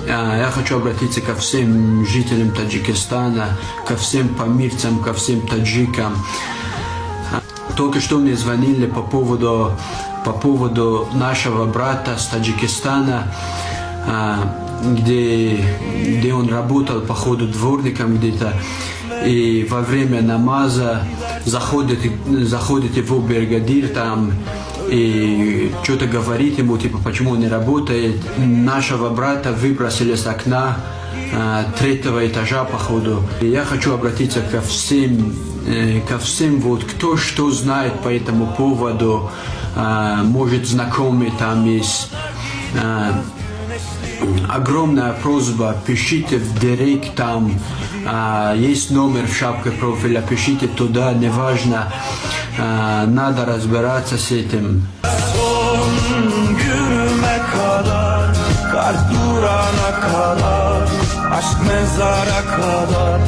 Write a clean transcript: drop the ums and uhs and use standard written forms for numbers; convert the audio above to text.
Я хочу обратиться ко всем жителям Таджикистана, ко всем памирцам, ко всем таджикам. Только что мне звонили по поводу нашего брата с Таджикистана, где он работал, походу, дворником где-то. И во время намаза заходит его бригадир там и что-то говорит ему, типа, почему он не работает. Нашего брата выбросили с окна 3-го этажа, походу. И я хочу обратиться ко всем, вот, кто что знает по этому поводу, может, знакомый там есть. Огромная просьба, пишите в директ там, есть номер в шапке профиля, пишите туда, неважно, надо разбираться с этим. Kalp durana kadar, aşk mezara kadar